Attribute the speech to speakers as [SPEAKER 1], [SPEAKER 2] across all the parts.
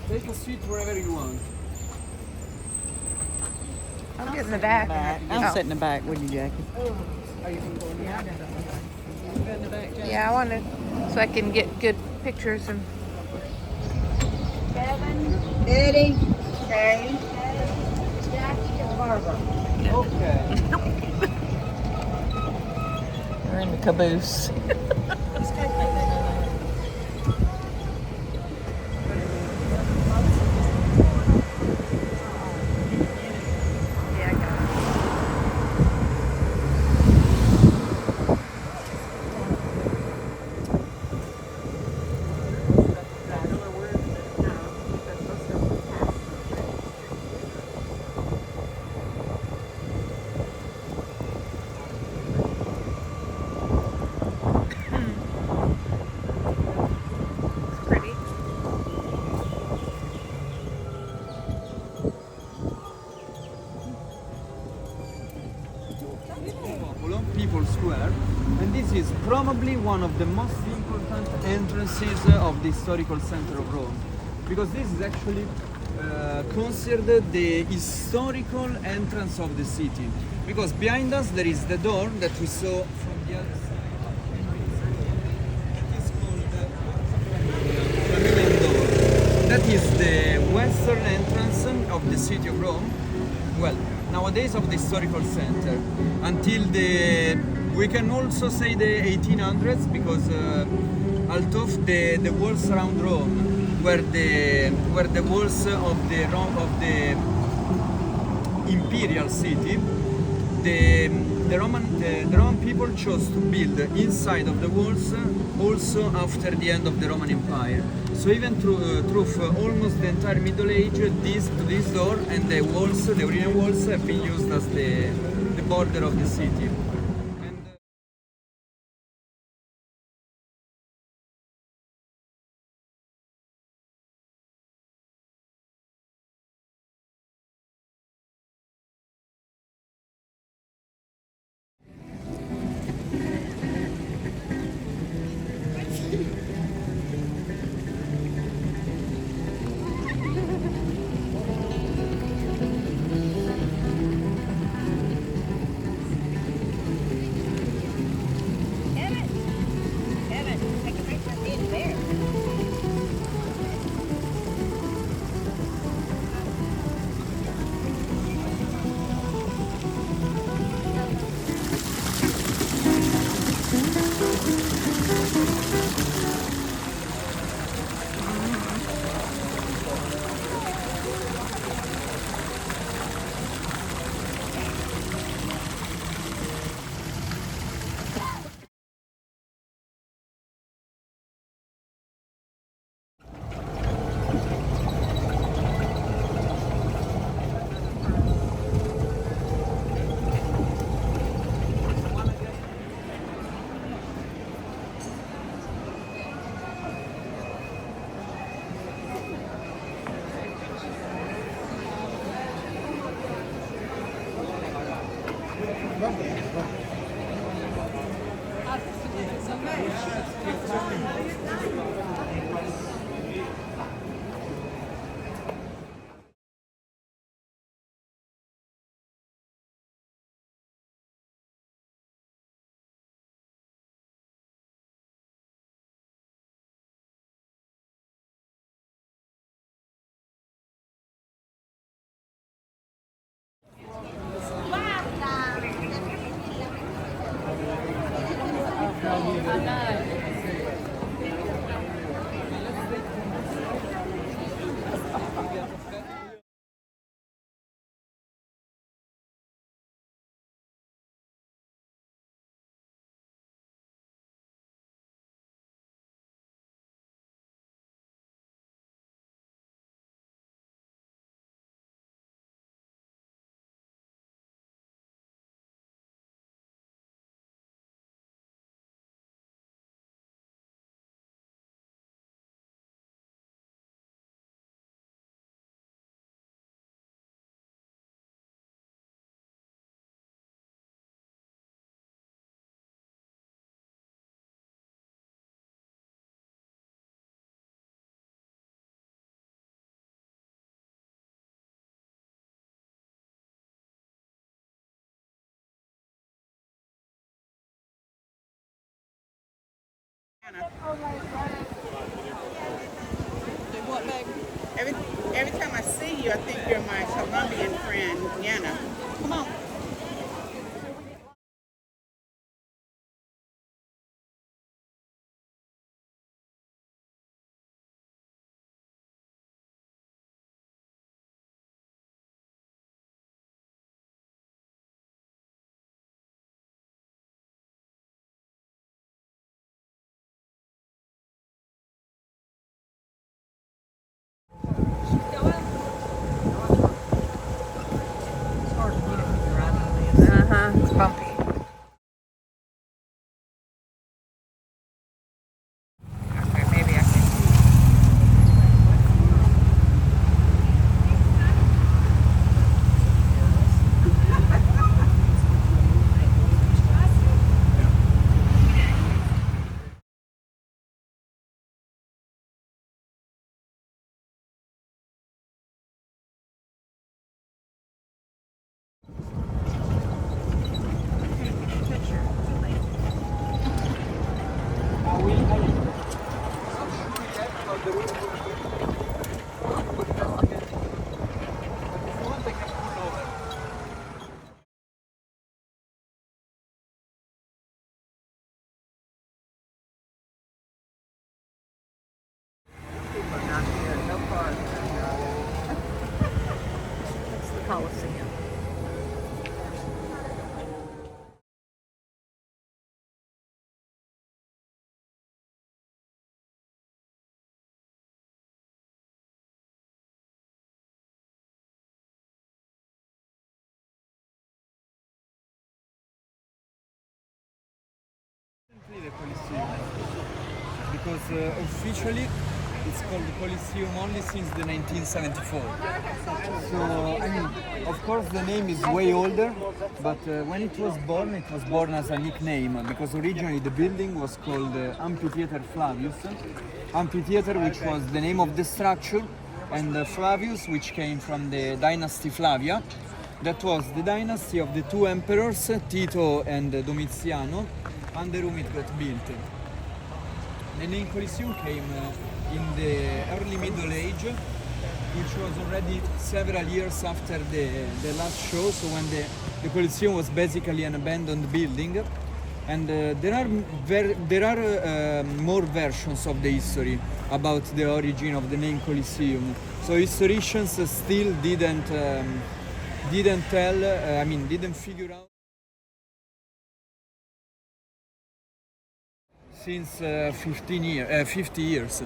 [SPEAKER 1] Take a seat wherever you want.
[SPEAKER 2] I'm getting the back.
[SPEAKER 3] I'll sit in the back with you, Jackie.
[SPEAKER 1] Are you going to go in the back? You go in the back, Jack?
[SPEAKER 2] Yeah, I want to, so I can get good pictures and.
[SPEAKER 4] Kevin, Eddie, Kay, Jackie, and Barbara.
[SPEAKER 1] Okay.
[SPEAKER 3] We're in the caboose.
[SPEAKER 2] Yeah, I got it. It's pretty.
[SPEAKER 1] Popolo, People Square, and this is probably one of the most important entrances of the historical center of Rome, because this is actually considered the historical entrance of the city. Because behind us there is the door that we saw from the other side. It is called the Flaminio Door. That is the western entrance of the city of Rome. Well, nowadays of the historical center until we can also say the 1800s, because although the walls around Rome were the walls of the imperial city, the Roman people chose to build inside of the walls also after the end of the Roman Empire. So even through almost the entire Middle Age, this door and the walls, the original walls, have been used as the border of the city.
[SPEAKER 4] Kevin, Kevin, take a picture of me and the bear. Every, every time I see you, I think you're my Colombian friend, Yana. Come on.
[SPEAKER 2] It's bumpy. Okay, maybe I can. That's the Coliseum.
[SPEAKER 1] The Coliseum, because officially it's called the Coliseum only since the 1974. So, I mean, of course the name is way older, but when it was born as a nickname, because originally the building was called Amphitheater Flavius. Amphitheater, which was the name of the structure, and Flavius, which came from the dynasty Flavia. That was the dynasty of the two emperors, Tito and Domiziano, under whom it got built. The name Coliseum came in the early Middle Age, which was already several years after the last show, so when the Coliseum was basically an abandoned building. And there are more versions of the history about the origin of the name Coliseum. So historians still didn't figure out since 50 years.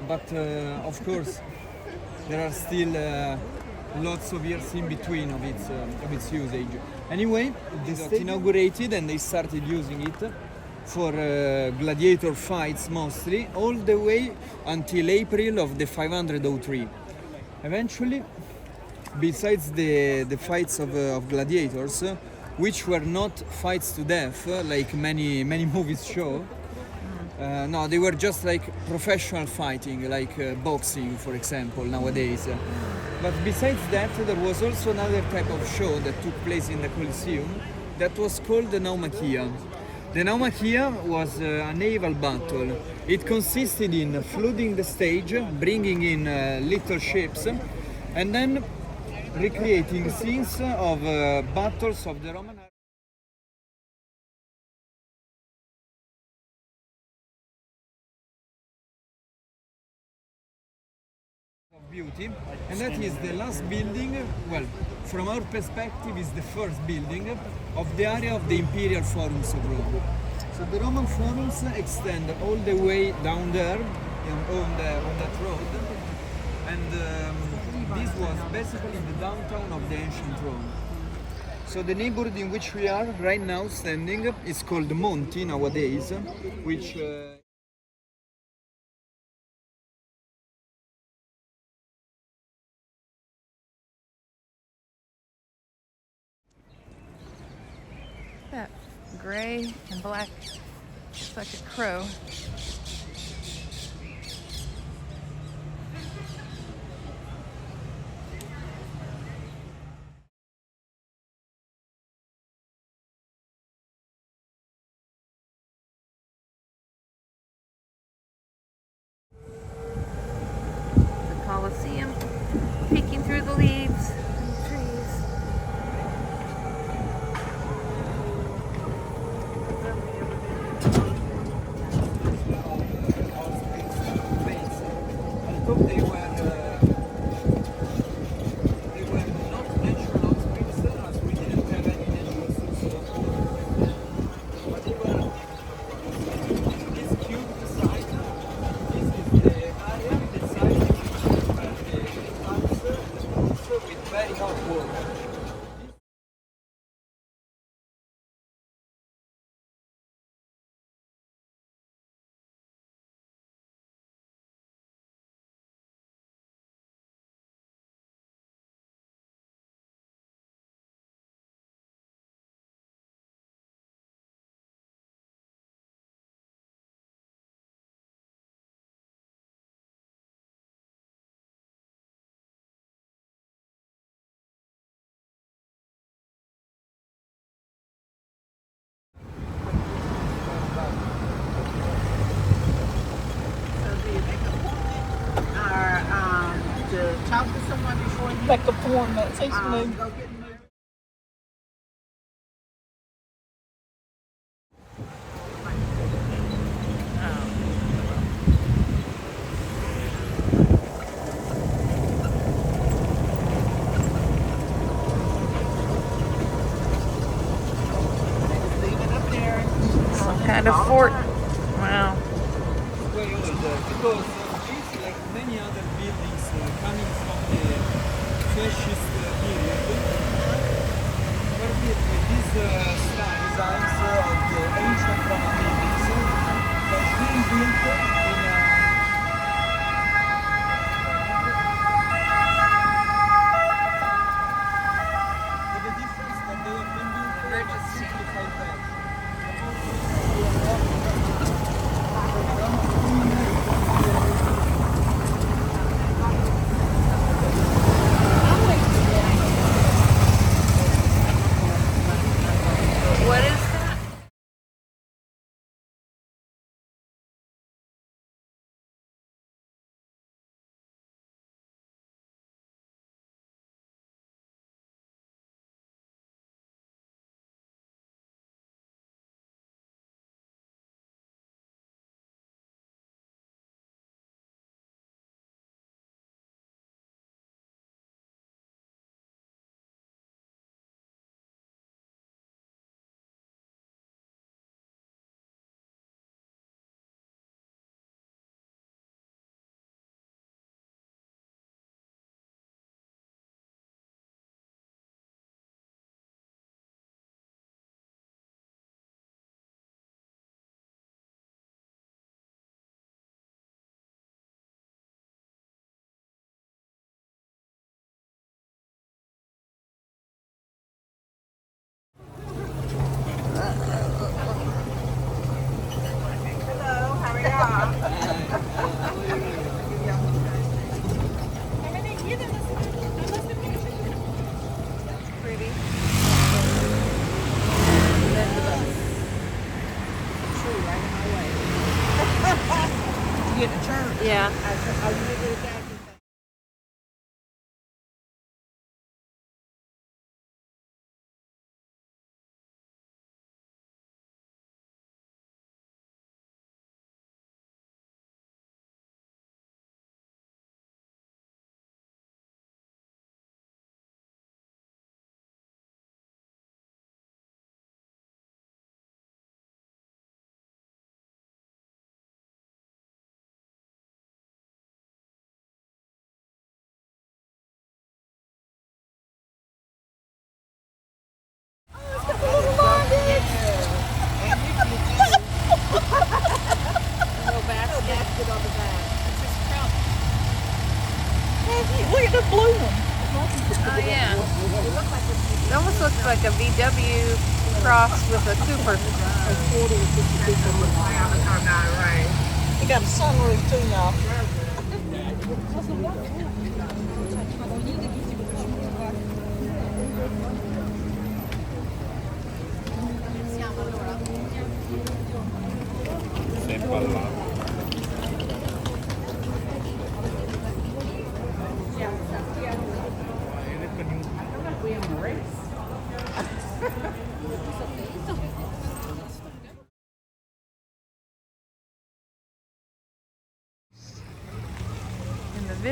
[SPEAKER 1] But of course, there are still lots of years in between of its usage. Anyway, this got inaugurated and they started using it for gladiator fights mostly, all the way until April of the 503. Eventually, besides the fights of gladiators, which were not fights to death like many movies show, no, they were just like professional fighting, like boxing, for example, nowadays. But besides that, there was also another type of show that took place in the Colosseum that was called the Naumachia. The Naumachia was a naval battle. It consisted in flooding the stage, bringing in little ships, and then recreating scenes of battles of the Roman army. Of beauty, and that is the last building, well, from our perspective is the first building of the area of the Imperial Forums of Rome. So the Roman Forums extend all the way down there on that road, and this was basically the downtown of the ancient Rome. So the neighborhood in which we are right now standing is called Monti nowadays, which
[SPEAKER 2] That gray and black, it's like a crow. peeking through the leaves and the trees.
[SPEAKER 1] I thought they were not natural springs as we didn't have any natural sources of water. But they were this cubed site. This is the area, the site where the plants with very hot water.
[SPEAKER 4] So do you make an appointment or to talk to someone before you
[SPEAKER 3] Make appointments. He's moving.
[SPEAKER 4] go get moved? Leave it up there.
[SPEAKER 2] Some kind of fort. Wow.
[SPEAKER 1] Very old because it's like many other buildings coming from the fascist period were built with these designs of the ancient Roman buildings that being built in with the difference that they have been built in a simplified version.
[SPEAKER 2] What is that?
[SPEAKER 4] Hello, how are y'all?
[SPEAKER 2] Pretty.
[SPEAKER 4] True, right in my way. You get to church.
[SPEAKER 2] Yeah.
[SPEAKER 4] Oh, you did it again?
[SPEAKER 3] Look at the blue one.
[SPEAKER 2] Oh yeah. It almost looks like a VW crossed with a Cooper.
[SPEAKER 3] It got a sunroof too, y'all.
[SPEAKER 1] Sempre là.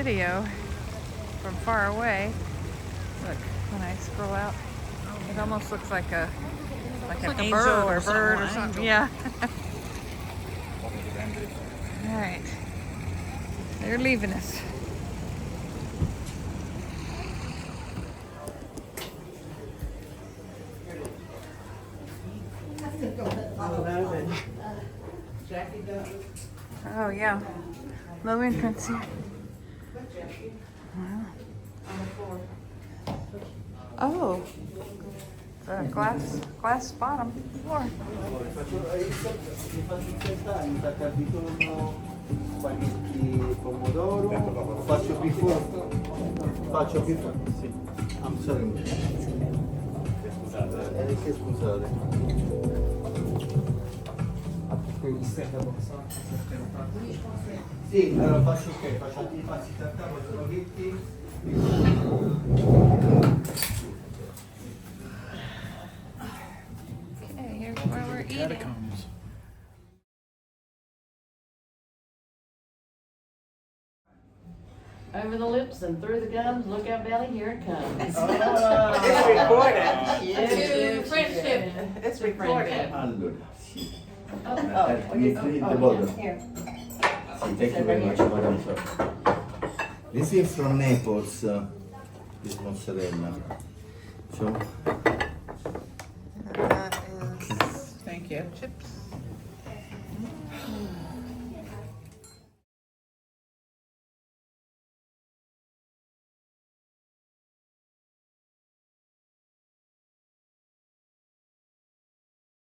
[SPEAKER 2] video from far away. Look, when I scroll out, it almost looks like a
[SPEAKER 3] like
[SPEAKER 2] a
[SPEAKER 3] an
[SPEAKER 2] bird
[SPEAKER 3] angel
[SPEAKER 2] or
[SPEAKER 3] or
[SPEAKER 2] bird or
[SPEAKER 3] something.
[SPEAKER 2] something. Yeah. All right. They're leaving us. Oh yeah. Low entrance here. Wow. Oh. The glass bottom floor.
[SPEAKER 5] Mi faccio sentare, mi tacca di tonno, spaghetti pomodoro, faccio before. Faccio before. Sì. I'm sorry. Scusate. Che scusate. Sì, allora faccio ok, faccio i passi tartare, spaghetti.
[SPEAKER 2] Okay, here's where we're eating.
[SPEAKER 6] Over the lips and through the gums, look out belly, here it comes.
[SPEAKER 3] It's recorded.
[SPEAKER 6] To friendship.
[SPEAKER 3] It's recorded.
[SPEAKER 5] Allora, sì.
[SPEAKER 6] Oh,
[SPEAKER 5] Border.
[SPEAKER 6] here.
[SPEAKER 5] Sì, thank you very much, madam. Sir. This is from Naples, this mozzarella. So,
[SPEAKER 2] That is
[SPEAKER 3] Thank you.
[SPEAKER 2] chips.